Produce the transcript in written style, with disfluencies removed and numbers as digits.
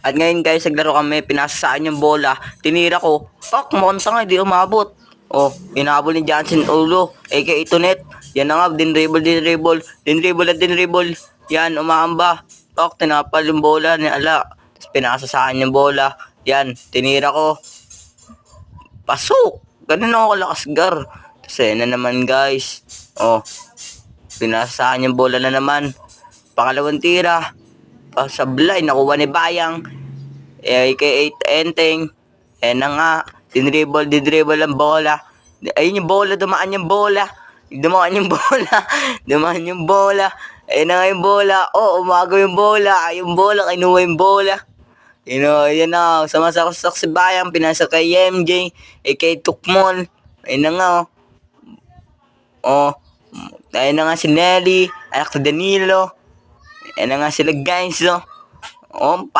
At ngayon guys, naglaro kami, pinasa sa akin yung bola, tinira ko, mukhang tanga, di umabot. Oh, inabol ni Johnson Ulo, aka Itonet. Yan na nga, dinribble. Yan, umaamba. Tinapal yung bola ni Ala. Tapos pinasa sa akin yung bola. Yan, tinira ko. Pasok! Ganun ako kalakas, Gar. Tapos na naman guys. Oh, pinasa sa akin yung bola na naman. Pangalawang tira. Sablay, nakuha ni Bayang. Kay 8 Enteng. Na nga, dinribble ang bola. Ayun yung bola, dumaan yung bola. Dumaan yung bola. Ayun na nga yung bola. Umaga yung bola. Kinuha yung bola. Yan na, sumasaksak si Bayang, pinasa kay MJ, kay Tukmol. Ayun na nga, ayun na nga si Nelly, anak sa Danilo. Ayun na nga sila guys,